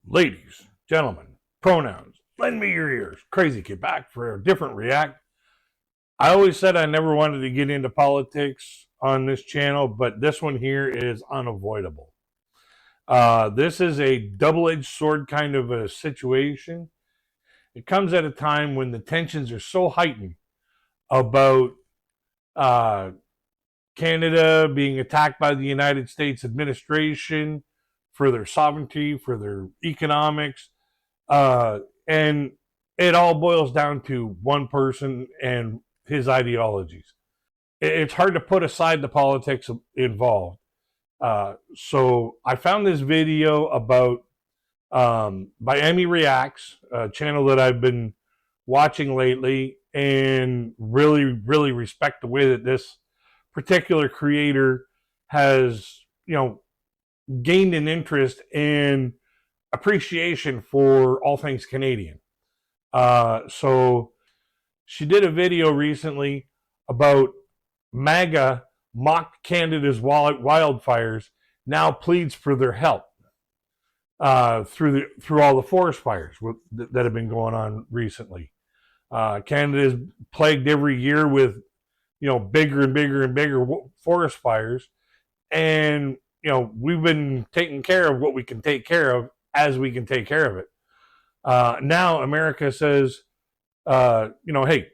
Ladies, gentlemen, pronouns, lend me your ears. Crazy Kid back for a different react. I always said I never wanted to get into politics on this channel, but this one here is unavoidable. This is a double-edged sword kind of a situation. It comes at a time when the tensions are so heightened about Canada being attacked by the United States administration for their sovereignty, for their economics, and it all boils down to one person and his ideologies. It's hard to put aside the politics involved. So I found this video about by Emmy Reacts, a channel that I've been watching lately, and really respect the way that this particular creator has, gained an interest and appreciation for all things Canadian. So she did a video recently about MAGA mocked Canada's wildfires, now pleads for their help through all the forest fires that have been going on recently. Canada is plagued every year with bigger and bigger and bigger forest fires, and we've been taking care of what we can take care of as we can take care of it. Now America says, hey,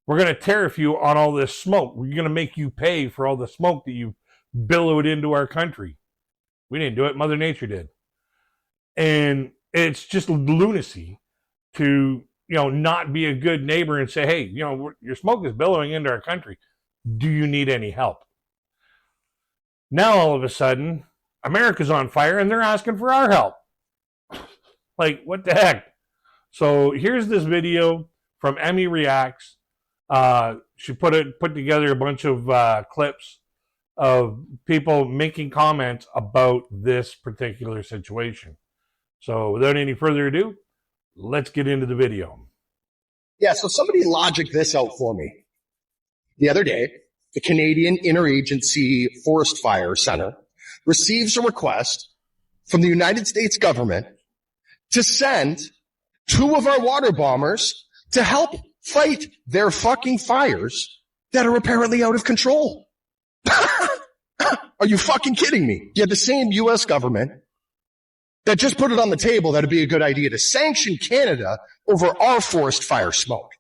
we're going to tariff you on all this smoke. We're going to make you pay for all the smoke that you've billowed into our country. We didn't do it. Mother Nature did. And it's just lunacy to, not be a good neighbor and say, hey, your smoke is billowing into our country. Do you need any help? Now, all of a sudden, America's on fire and they're asking for our help. Like, what the heck? So here's this video from Emmy Reacts. She put together a bunch of clips of people making comments about this particular situation. So without any further ado, let's get into the video. Yeah, so somebody logic this out for me. The other day, the Canadian Interagency Forest Fire Center receives a request from the United States government to send 2 of our water bombers to help fight their fucking fires that are apparently out of control. Are you fucking kidding me? Yeah, the same U.S. government that just put it on the table that it'd be a good idea to sanction Canada over our forest fire smoke.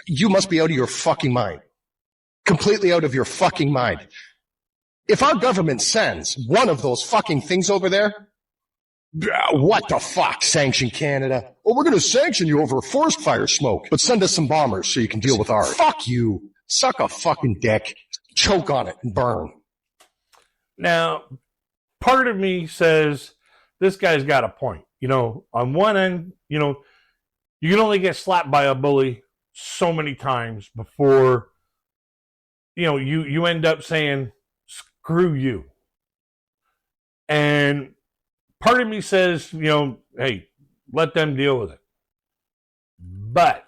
You must be out of your fucking mind. Completely out of your fucking mind. If our government sends one of those fucking things over there, what the fuck, sanction Canada? Well, we're going to sanction you over forest fire smoke, but send us some bombers so you can deal with ours. Fuck you. Suck a fucking dick. Choke on it and burn. Now, part of me says this guy's got a point. On one end, you can only get slapped by a bully so many times before, you end up saying, screw you. And part of me says, hey, let them deal with it. But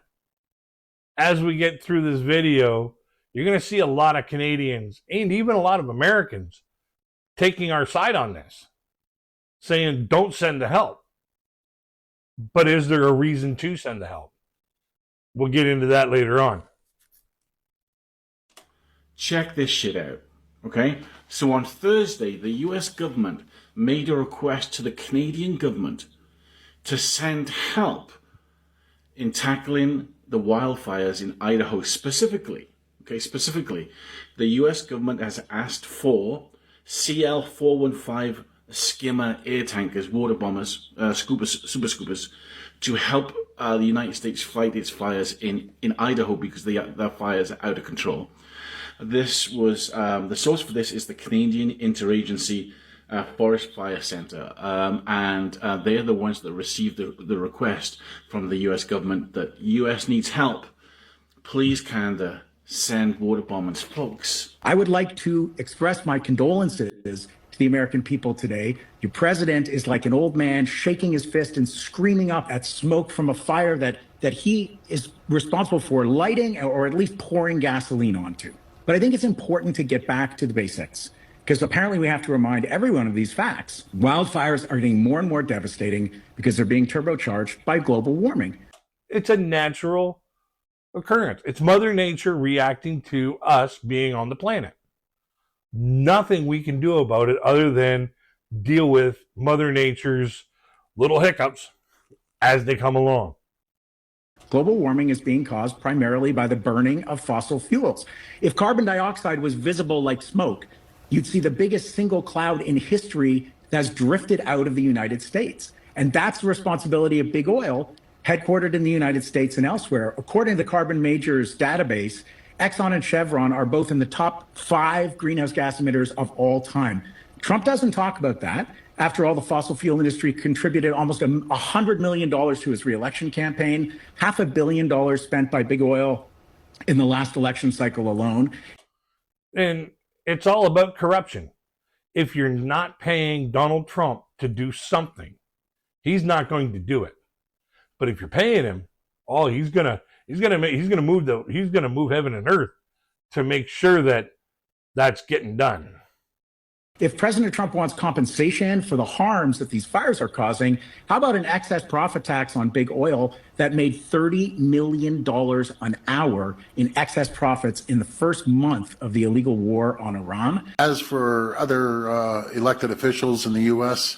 as we get through this video, you're going to see a lot of Canadians and even a lot of Americans taking our side on this, saying don't send the help. But is there a reason to send the help? We'll get into that later on. Check this shit out, okay? So on Thursday, the US government made a request to the Canadian government to send help in tackling the wildfires in Idaho specifically. Okay, specifically, the US government has asked for CL-415 skimmer air tankers, water bombers, super scoopers, to help the United States fight its fires in Idaho because their fires are out of control. This was the source for this is the Canadian Interagency Forest Fire Center, and they're the ones that received the request from the U.S. government that U.S. needs help. Please, Canada, send water bombers, folks. I would like to express my condolences to the American people today. Your president is like an old man shaking his fist and screaming up at smoke from a fire that he is responsible for lighting or at least pouring gasoline onto. But I think it's important to get back to the basics. because apparently we have to remind everyone of these facts. Wildfires are getting more and more devastating because they're being turbocharged by global warming. It's a natural occurrence. It's Mother Nature reacting to us being on the planet. Nothing we can do about it other than deal with Mother Nature's little hiccups as they come along. Global warming is being caused primarily by the burning of fossil fuels. If carbon dioxide was visible like smoke, you'd see the biggest single cloud in history that's drifted out of the United States. And that's the responsibility of big oil, headquartered in the United States and elsewhere. According to the Carbon Majors database, Exxon and Chevron are both in the top 5 greenhouse gas emitters of all time. Trump doesn't talk about that. After all, the fossil fuel industry contributed almost $100 million to his reelection campaign, $500 million spent by big oil in the last election cycle alone. And it's all about corruption. If you're not paying Donald Trump to do something, he's not going to do it. But if you're paying him, he's gonna move heaven and earth to make sure that that's getting done. If President Trump wants compensation for the harms that these fires are causing, how about an excess profit tax on big oil that made $30 million an hour in excess profits in the first month of the illegal war on Iran? As for other elected officials in the U.S.,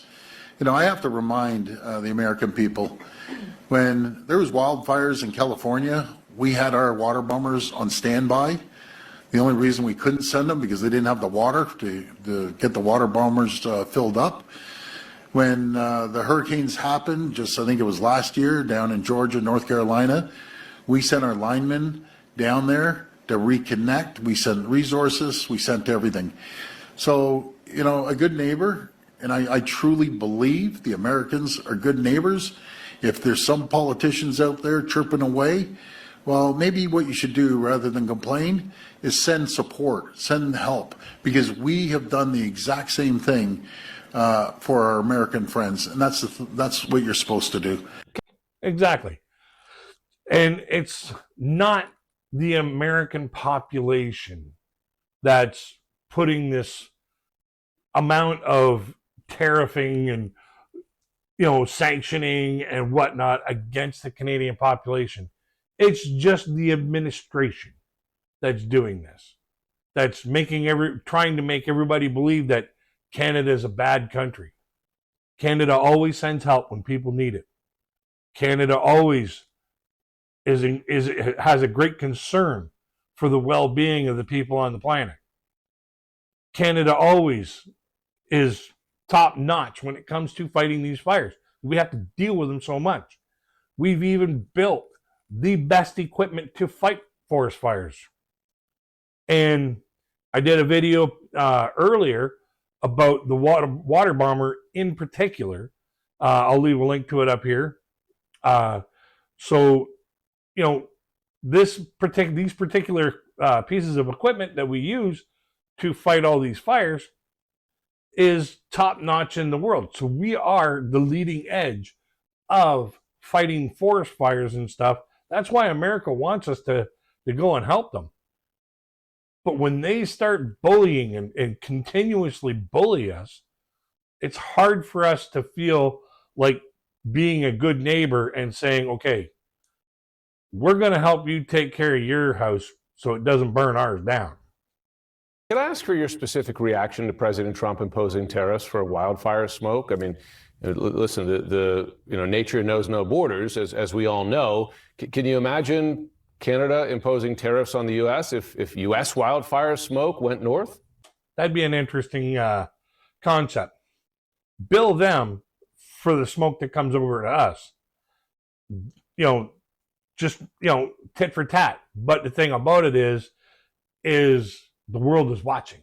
I have to remind the American people, when there was wildfires in California, we had our water bombers on standby. The only reason we couldn't send them because they didn't have the water to get the water bombers filled up. When the hurricanes happened, I think it was last year, down in Georgia, North Carolina, we sent our linemen down there to reconnect. We sent resources, we sent everything. So, a good neighbor, and I truly believe the Americans are good neighbors. If there's some politicians out there chirping away, well, maybe what you should do rather than complain is send support, send help, because we have done the exact same thing for our American friends, and that's what you're supposed to do. Exactly. And it's not the American population that's putting this amount of tariffing and sanctioning and whatnot against the Canadian population. It's just the administration that's doing this. That's trying to make everybody believe that Canada is a bad country. Canada always sends help when people need it. Canada always has a great concern for the well-being of the people on the planet. Canada always is top notch when it comes to fighting these fires. We have to deal with them so much. We've even built the best equipment to fight forest fires. And I did a video earlier about the water bomber in particular. I'll leave a link to it up here. These particular pieces of equipment that we use to fight all these fires is top notch in the world. So we are the leading edge of fighting forest fires and stuff. That's why America wants us to go and help them. But when they start bullying and continuously bully us, it's hard for us to feel like being a good neighbor and saying, okay, we're going to help you take care of your house so it doesn't burn ours down. Can I ask for your specific reaction to President Trump imposing tariffs for wildfire smoke? I mean, listen, nature knows no borders, as we all know. Can you imagine Canada imposing tariffs on the U.S. if U.S. wildfire smoke went north? That'd be an interesting concept. Bill them for the smoke that comes over to us. Tit for tat. But the thing about it is the world is watching.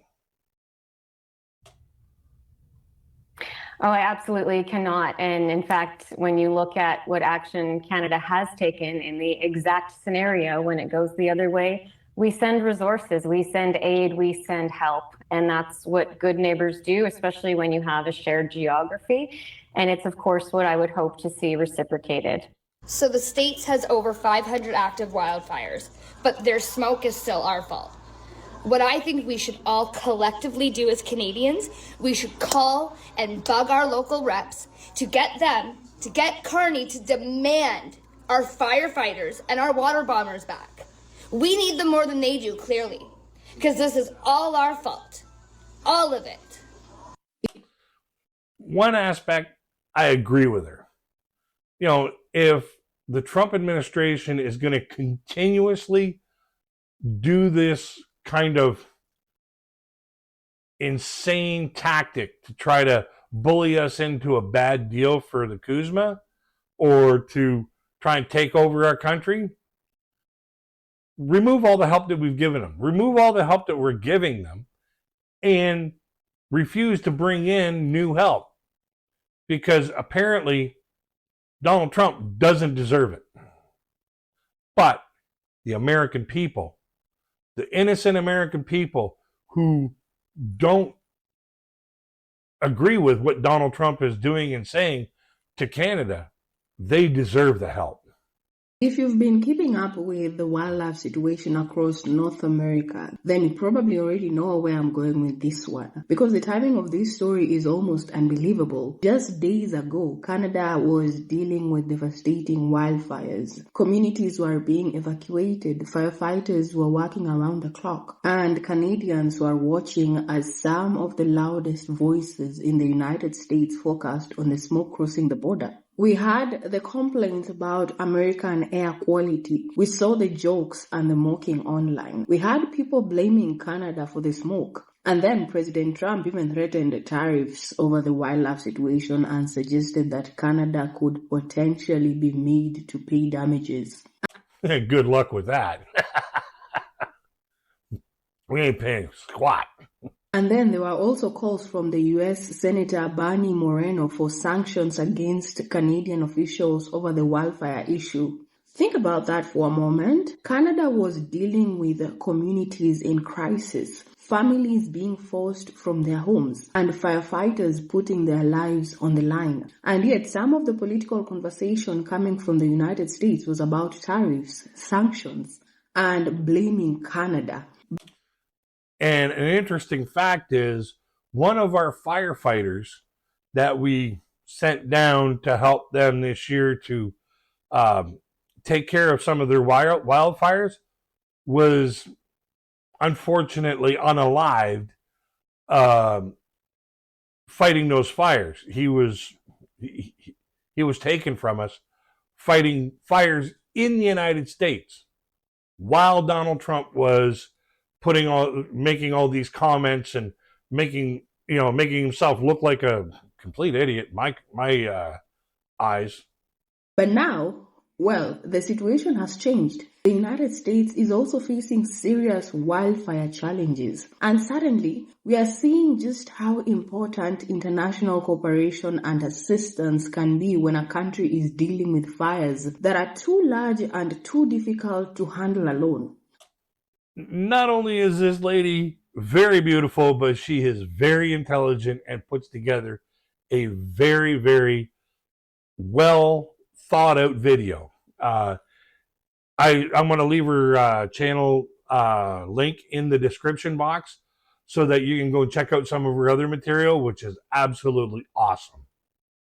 Oh, I absolutely cannot. And in fact, when you look at what action Canada has taken in the exact scenario when it goes the other way, we send resources, we send aid, we send help. And that's what good neighbors do, especially when you have a shared geography. And it's, of course, what I would hope to see reciprocated. So the States has over 500 active wildfires, but their smoke is still our fault. What I think we should all collectively do as Canadians, we should call and bug our local reps to get Kearney to demand our firefighters and our water bombers back. We need them more than they do, clearly, because this is all our fault. All of it. One aspect, I agree with her. You know, if the Trump administration is going to continuously do this kind of insane tactic to try to bully us into a bad deal for the Kuzma or to try and take over our country, remove all the help that we've given them, remove all the help that we're giving them, and refuse to bring in new help, because apparently Donald Trump doesn't deserve it. But the American people, the innocent American people who don't agree with what Donald Trump is doing and saying to Canada, they deserve the help. If you've been keeping up with the wildlife situation across North America, then you probably already know where I'm going with this one, because the timing of this story is almost unbelievable. Just days ago, Canada was dealing with devastating wildfires. Communities were being evacuated, firefighters were working around the clock, and Canadians were watching as some of the loudest voices in the United States focused on the smoke crossing the border. We had the complaints about American air quality. We saw the jokes and the mocking online. We had people blaming Canada for the smoke. And then President Trump even threatened tariffs over the wildlife situation and suggested that Canada could potentially be made to pay damages. Good luck with that. We ain't paying squat. And then there were also calls from the U.S. Senator Bernie Moreno for sanctions against Canadian officials over the wildfire issue. Think about that for a moment. Canada was dealing with communities in crisis, families being forced from their homes, and firefighters putting their lives on the line. And yet some of the political conversation coming from the United States was about tariffs, sanctions, and blaming Canada. And an interesting fact is, one of our firefighters that we sent down to help them this year to take care of some of their wildfires was unfortunately unalived fighting those fires. He was taken from us fighting fires in the United States while Donald Trump was making all these comments and making himself look like a complete idiot in my eyes. But now, well, the situation has changed. The United States is also facing serious wildfire challenges. And suddenly, we are seeing just how important international cooperation and assistance can be when a country is dealing with fires that are too large and too difficult to handle alone. Not only is this lady very beautiful, but she is very intelligent and puts together a very, very well thought out video. I'm going to leave her channel link in the description box so that you can go check out some of her other material, which is absolutely awesome.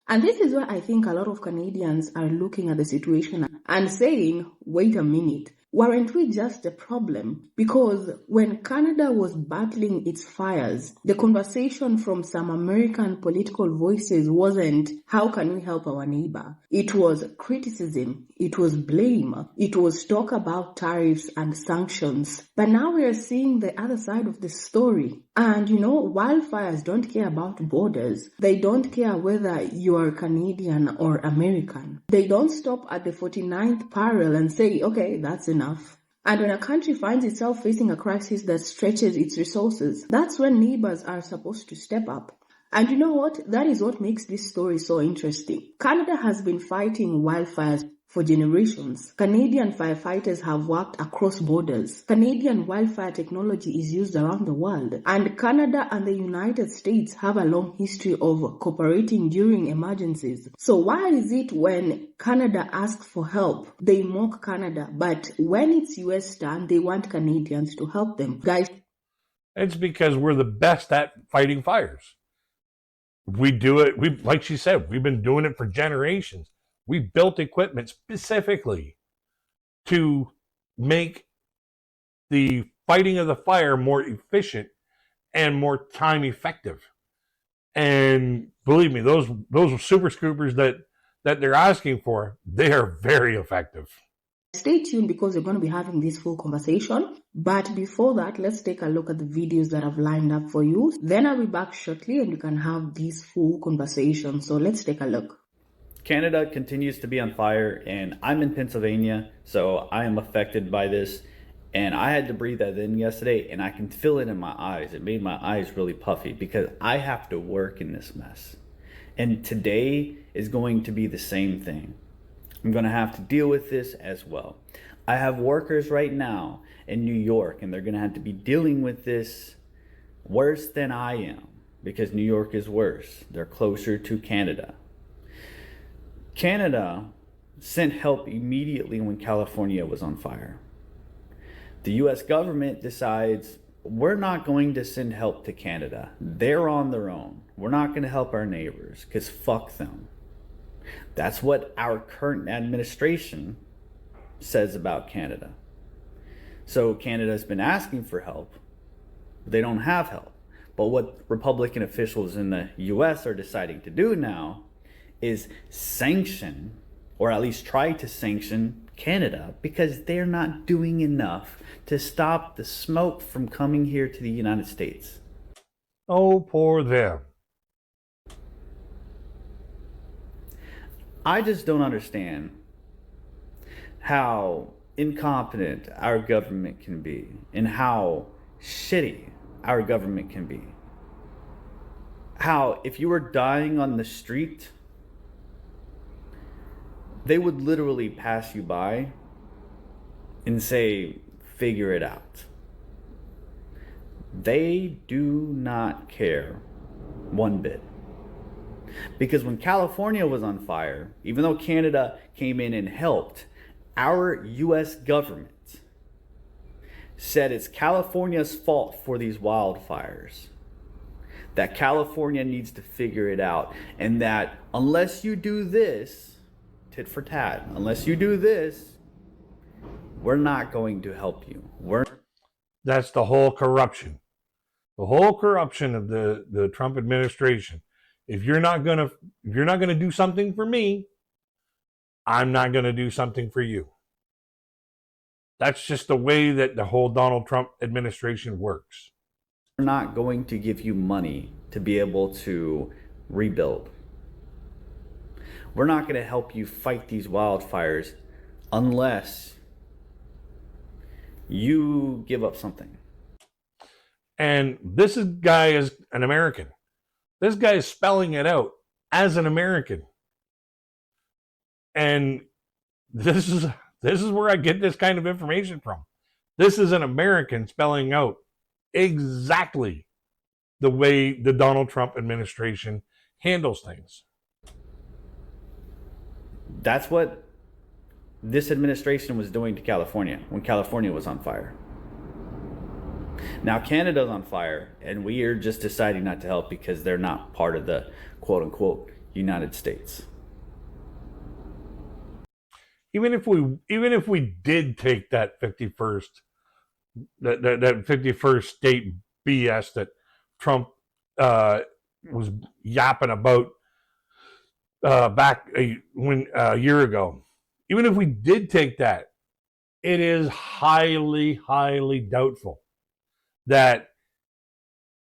And this is where I think a lot of Canadians are looking at the situation and saying, wait a minute, weren't we just a problem? Because when Canada was battling its fires, the conversation from some American political voices wasn't, how can we help our neighbor? It was criticism, it was blame, it was talk about tariffs and sanctions. But now we are seeing the other side of the story. And wildfires don't care about borders. They don't care whether you are Canadian or American. They don't stop at the 49th parallel and say, okay, that's enough. And when a country finds itself facing a crisis that stretches its resources, that's when neighbors are supposed to step up. And you know what? That is what makes this story so interesting. Canada has been fighting wildfires for generations. Canadian firefighters have worked across borders. Canadian wildfire technology is used around the world. And Canada and the United States have a long history of cooperating during emergencies. So why is it when Canada asks for help, they mock Canada, but when it's US turn, they want Canadians to help them? Guys, It's because we're the best at fighting fires. We do it. Like she said, we've been doing it for generations. We built equipment specifically to make the fighting of the fire more efficient and more time effective. And believe me, those super scoopers that they're asking for, they are very effective. Stay tuned because we're going to be having this full conversation. But before that, let's take a look at the videos that I've lined up for you. Then I'll be back shortly and you can have this full conversation. So let's take a look. Canada continues to be on fire, and I'm in Pennsylvania, so I am affected by this. And I had to breathe that in yesterday, and I can feel it in my eyes. It made my eyes really puffy because I have to work in this mess. And today is going to be the same thing. I'm going to have to deal with this as well. I have workers right now in New York, and they're going to have to be dealing with this worse than I am because New York is worse. They're closer to Canada. Canada sent help immediately when California was on fire. The US government decides we're not going to send help to Canada. They're on their own. We're not going to help our neighbors because fuck them. That's what our current administration says about Canada. So Canada's been asking for help, but they don't have help. But what Republican officials in the US are deciding to do now is sanction, or at least try to sanction, Canada because they're not doing enough to stop the smoke from coming here to the United States. Oh, poor them. I just don't understand how incompetent our government can be and how shitty our government can be. How if you were dying on the street, they would literally pass you by and say, figure it out. They do not care one bit. Because when California was on fire, even though Canada came in and helped, our US government said it's California's fault for these wildfires. That California needs to figure it out. And that unless you do this, tit for tat, unless you do this, we're not going to help you. That's the whole corruption. The whole corruption of the Trump administration. If you're not gonna do something for me, I'm not gonna do something for you. That's just the way that the whole Donald Trump administration works. We're not going to give you money to be able to rebuild. We're not going to help you fight these wildfires unless you give up something. And this guy is an American. This guy is spelling it out as an American. And this is where I get this kind of information from. This is an American spelling out exactly the way the Donald Trump administration handles things. That's what this administration was doing to California when California was on fire. Now Canada's on fire, and we are just deciding not to help because they're not part of the quote-unquote United States. Even if we did take that 51st that 51st state BS that Trump was yapping about back a year ago, even if we did take that, it is highly, highly doubtful that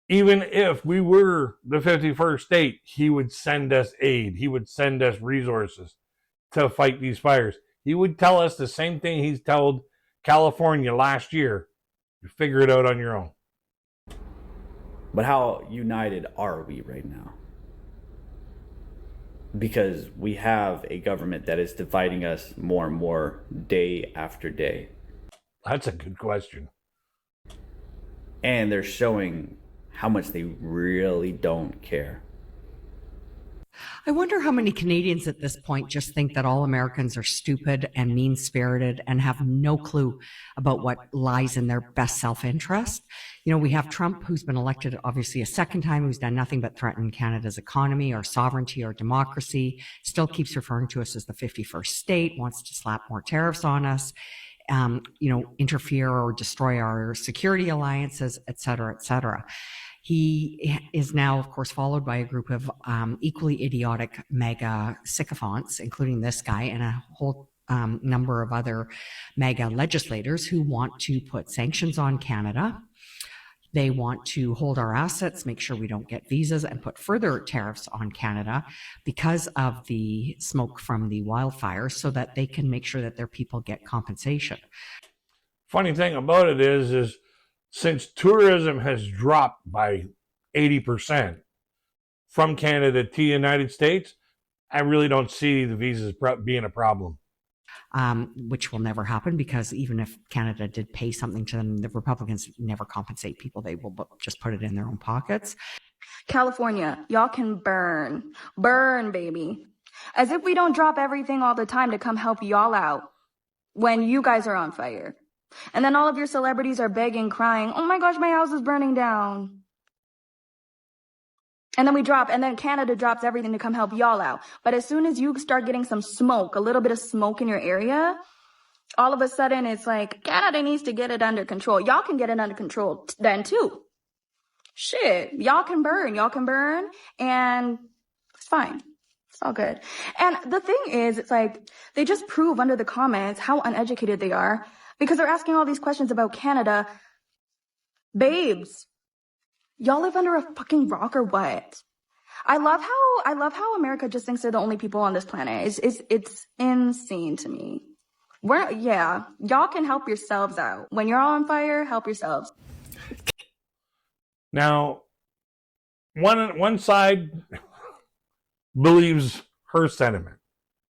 even if we were the 51st state, he would send us aid. He would send us resources to fight these fires. He would tell us the same thing he's told California last year. You figure it out on your own. But how united are we right now? Because we have a government that is dividing us more and more day after day. That's a good question. And they're showing how much they really don't care. I wonder how many Canadians at this point just think that all Americans are stupid and mean-spirited and have no clue about what lies in their best self-interest. You know, we have Trump, who's been elected obviously a second time, who's done nothing but threaten Canada's economy, our sovereignty, our democracy, still keeps referring to us as the 51st state, wants to slap more tariffs on us, interfere or destroy our security alliances, et cetera, et cetera. He is now, of course, followed by a group of equally idiotic mega sycophants, including this guy and a whole number of other mega legislators who want to put sanctions on Canada. They want to hold our assets, make sure we don't get visas, and put further tariffs on Canada because of the smoke from the wildfires so that they can make sure that their people get compensation. Funny thing about it is since tourism has dropped by 80% from Canada to the United States, I really don't see the visas being a problem. Which will never happen because even if Canada did pay something to them, the Republicans never compensate people. They will just put it in their own pockets. California, y'all can burn. Burn, baby. As if we don't drop everything all the time to come help y'all out when you guys are on fire. And then all of your celebrities are begging, crying, oh my gosh, my house is burning down. And then Canada drops everything to come help y'all out. But as soon as you start getting some smoke, a little bit of smoke in your area, all of a sudden it's like, Canada needs to get it under control. Y'all can get it under control then too. Shit, y'all can burn, and it's fine. It's all good. And the thing is, it's like, they just prove under the comments how uneducated they are because they're asking all these questions about Canada. Babes, y'all live under a fucking rock or what? I love how America just thinks they're the only people on this planet. It's insane to me. Y'all can help yourselves out. When you're all on fire, help yourselves. Now, one side believes her sentiment,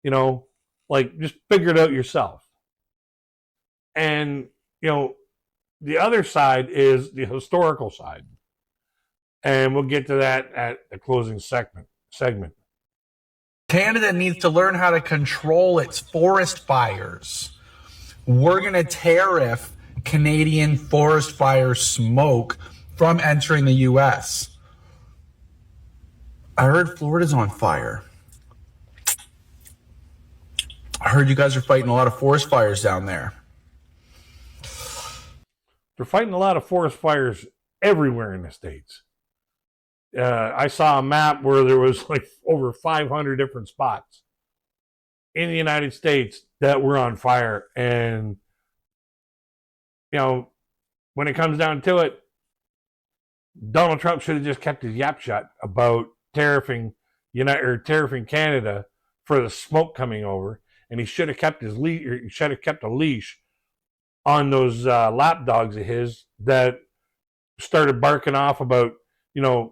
just figure it out yourself. And, the other side is the historical side. And we'll get to that at the closing segment. Canada needs to learn how to control its forest fires. We're going to tariff Canadian forest fire smoke from entering the U.S. I heard Florida's on fire. I heard you guys are fighting a lot of forest fires down there. They're fighting a lot of forest fires everywhere in the States. I saw a map where there was like over 500 different spots in the United States that were on fire. And, when it comes down to it, Donald Trump should have just kept his yap shut about tariffing Canada for the smoke coming over. And he should have kept a leash on those lap dogs of his that started barking off about,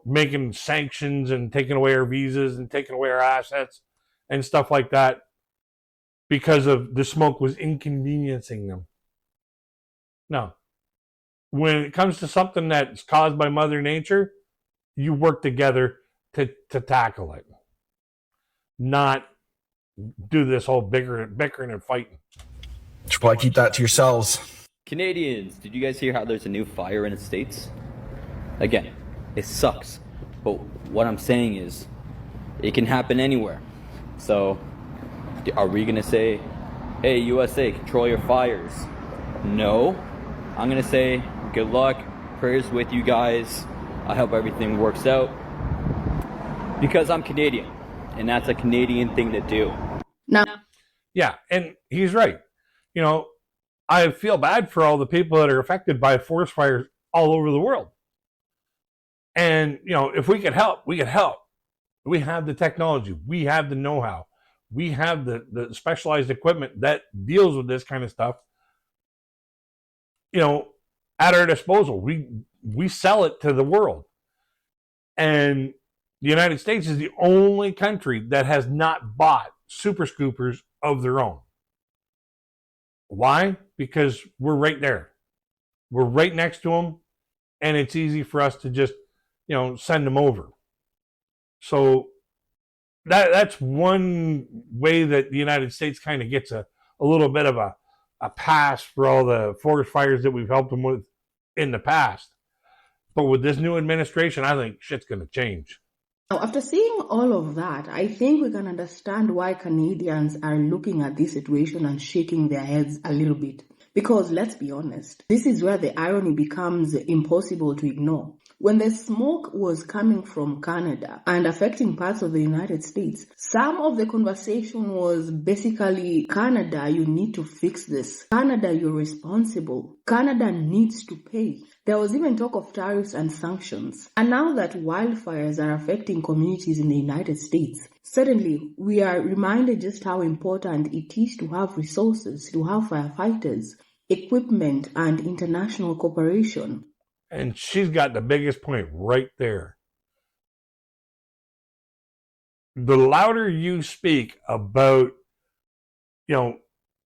making sanctions and taking away our visas and taking away our assets and stuff like that because of the smoke was inconveniencing them. No. When it comes to something that's caused by Mother Nature, you work together to tackle it. Not do this whole bickering and fighting. Should probably keep that to yourselves. Canadians, did you guys hear how there's a new fire in the States? Again, it sucks. But what I'm saying is, it can happen anywhere. So, are we going to say, hey, USA, control your fires? No. I'm going to say, good luck, prayers with you guys. I hope everything works out. Because I'm Canadian, and that's a Canadian thing to do. No. Yeah, and he's right. I feel bad for all the people that are affected by forest fires all over the world. And, if we could help, we could help. We have the technology. We have the know-how. We have the specialized equipment that deals with this kind of stuff, at our disposal. We sell it to the world. And the United States is the only country that has not bought super scoopers of their own. Why? Because we're right there. We're right next to them, and it's easy for us to just, send them over. So, that's one way that the United States kind of gets a little bit of a pass for all the forest fires that we've helped them with in the past. But with this new administration, I think shit's going to change. Now, after seeing all of that, I think we can understand why Canadians are looking at this situation and shaking their heads a little bit. Because let's be honest, this is where the irony becomes impossible to ignore. When the smoke was coming from Canada and affecting parts of the United States, some of the conversation was basically, Canada, you need to fix this. Canada, you're responsible. Canada needs to pay. There was even talk of tariffs and sanctions. And now that wildfires are affecting communities in the United States, suddenly we are reminded just how important it is to have resources, to have firefighters, equipment, and international cooperation. And she's got the biggest point right there. The louder you speak about,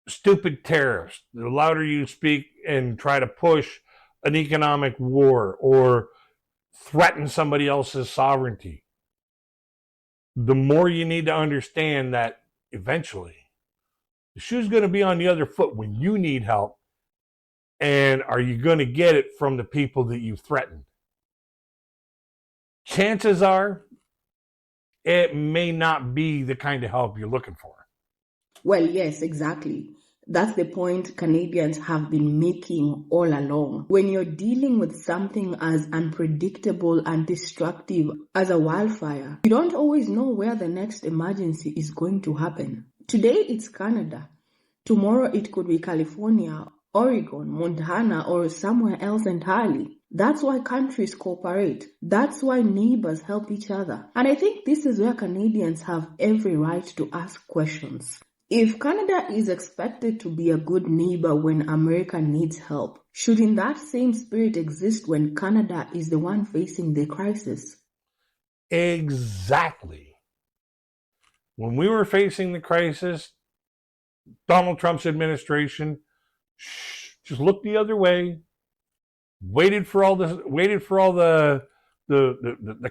stupid tariffs, the louder you speak and try to push an economic war or threaten somebody else's sovereignty, the more you need to understand that eventually the shoe's going to be on the other foot when you need help. And are you going to get it from the people that you've threatened? Chances are it may not be the kind of help you're looking for. Well, yes, exactly. That's the point Canadians have been making all along. When you're dealing with something as unpredictable and destructive as a wildfire, you don't always know where the next emergency is going to happen. Today it's Canada. Tomorrow it could be California, Oregon, Montana, or somewhere else entirely. That's why countries cooperate. That's why neighbors help each other. And I think this is where Canadians have every right to ask questions. If Canada is expected to be a good neighbor when America needs help, shouldn't that same spirit exist when Canada is the one facing the crisis? Exactly. When we were facing the crisis, Donald Trump's administration just looked the other way, waited for all the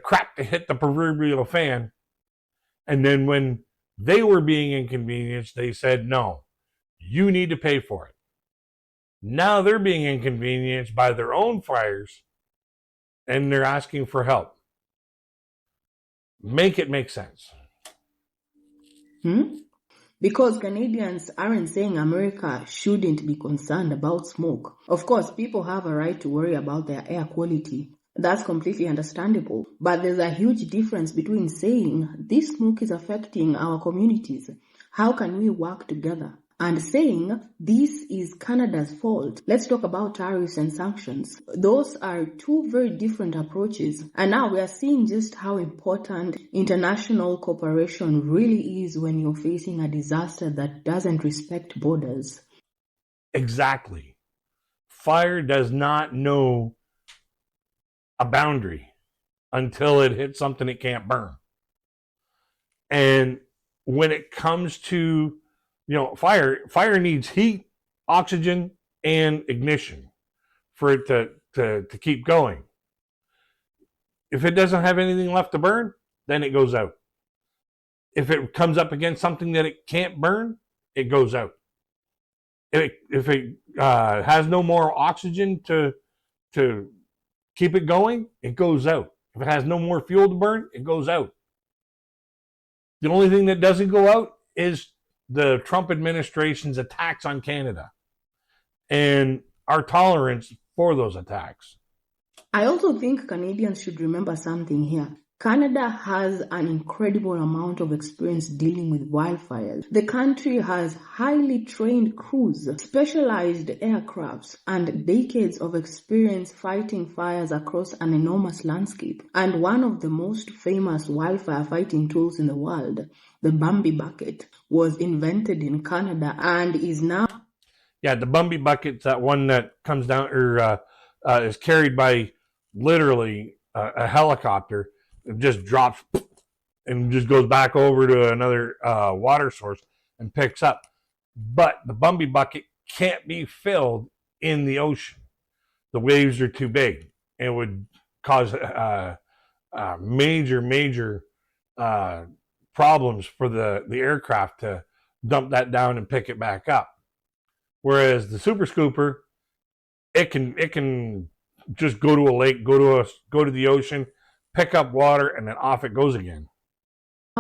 crap to hit the proverbial fan, and then when they were being inconvenienced, they said, no, you need to pay for it. Now they're being inconvenienced by their own fires, and they're asking for help. Make it make sense. Because Canadians aren't saying America shouldn't be concerned about smoke. Of course, people have a right to worry about their air quality. That's completely understandable. But there's a huge difference between saying this smoke is affecting our communities. How can we work together? And saying this is Canada's fault. Let's talk about tariffs and sanctions. Those are two very different approaches. And now we are seeing just how important international cooperation really is when you're facing a disaster that doesn't respect borders. Exactly. Fire does not know a boundary until it hits something it can't burn. And when it comes to fire needs heat, oxygen, and ignition for it to keep going. If it doesn't have anything left to burn, then it goes out. If it comes up against something that it can't burn, it goes out. If it has no more oxygen to keep it going, it goes out. If it has no more fuel to burn, it goes out. The only thing that doesn't go out is the Trump administration's attacks on Canada and our tolerance for those attacks. I also think Canadians should remember something here. Canada has an incredible amount of experience dealing with wildfires. The country has highly trained crews, specialized aircrafts, and decades of experience fighting fires across an enormous landscape. And one of the most famous wildfire fighting tools in the world, the Bambi bucket, was invented in Canada and is now... Yeah, the Bambi bucket's that one that comes down or is carried by literally a helicopter. It just drops and just goes back over to another water source and picks up. But the Bambi bucket can't be filled in the ocean. The waves are too big. It would cause major problems for the aircraft to dump that down and pick it back up. Whereas the Super Scooper, it can just go to a lake, go to the ocean, pick up water, and then off it goes again.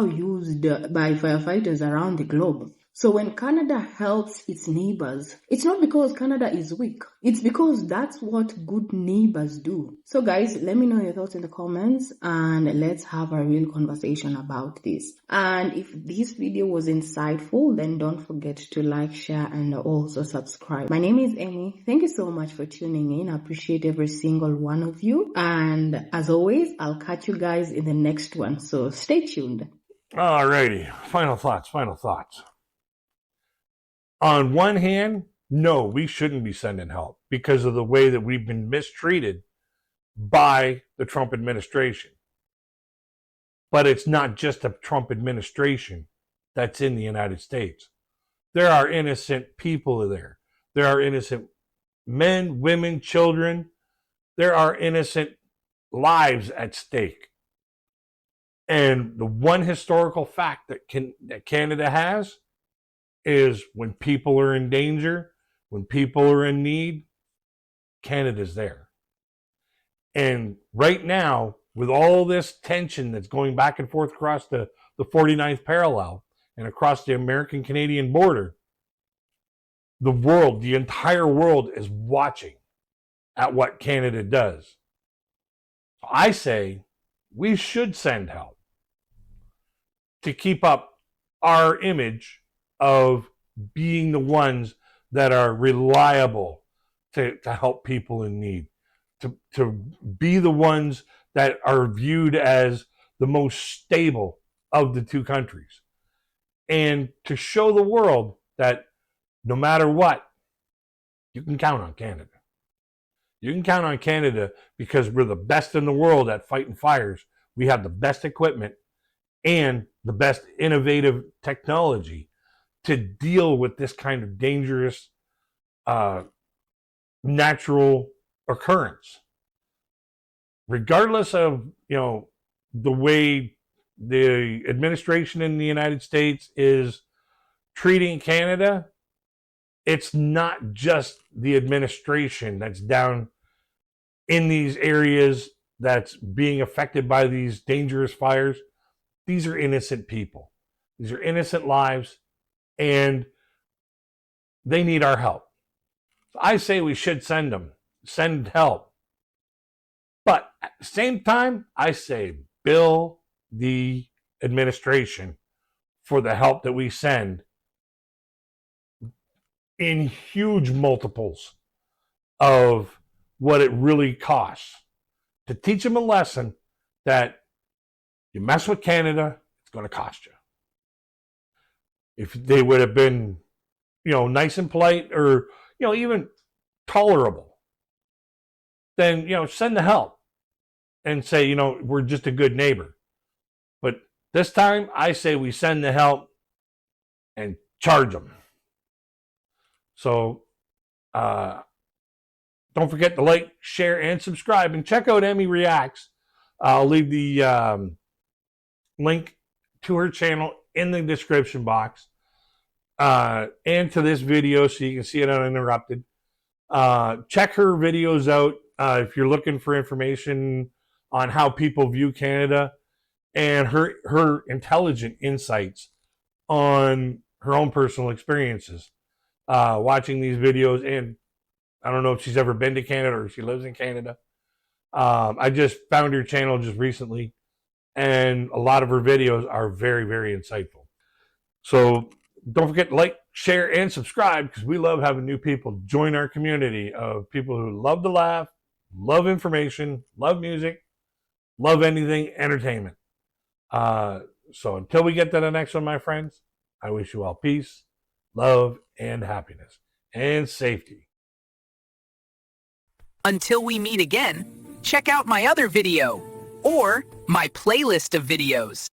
Used by firefighters around the globe. So when Canada helps its neighbors, it's not because Canada is weak. It's because that's what good neighbors do. So guys, let me know your thoughts in the comments and let's have a real conversation about this. And if this video was insightful, then don't forget to like, share, and also subscribe. My name is Amy. Thank you so much for tuning in. I appreciate every single one of you. And as always, I'll catch you guys in the next one. So stay tuned. Alrighty, final thoughts. On one hand, no, we shouldn't be sending help because of the way that we've been mistreated by the Trump administration. But it's not just a Trump administration that's in the United States. There are innocent people there. There are innocent men, women, children. There are innocent lives at stake. And the one historical fact that Canada has is when people are in danger, when people are in need, Canada's there. And right now, with all this tension that's going back and forth across the 49th parallel and across the American-Canadian border, the entire world is watching at what Canada does. I say we should send help to keep up our image of being the ones that are reliable to help people in need, to be the ones that are viewed as the most stable of the two countries, and to show the world that no matter what, you can count on Canada. You can count on Canada because we're the best in the world at fighting fires. We have the best equipment and the best innovative technology to deal with this kind of dangerous natural occurrence. Regardless of, the way the administration in the United States is treating Canada, it's not just the administration that's down in these areas that's being affected by these dangerous fires. These are innocent people. These are innocent lives, and they need our help. I say we should send help. But at the same time, I say bill the administration for the help that we send in huge multiples of what it really costs, to teach them a lesson that you mess with Canada, it's going to cost you. If they would have been, nice and polite, or, even tolerable, then, send the help and say, we're just a good neighbor. But this time, I say we send the help and charge them. So, don't forget to like, share, and subscribe, and check out Emmy Reacts. I'll leave the link to her channel in the description box, and to this video so you can see it uninterrupted. Check her videos out if you're looking for information on how people view Canada, and her intelligent insights on her own personal experiences watching these videos. And I don't know if she's ever been to Canada or if she lives in Canada. I just found her channel just recently, and a lot of her videos are very, very insightful. So don't forget to like, share, and subscribe, because we love having new people join our community of people who love to laugh, love information, love music, love anything entertainment. So until we get to the next one, my friends, I wish you all peace, love, and happiness, and safety. Until we meet again, check out my other video or my playlist of videos.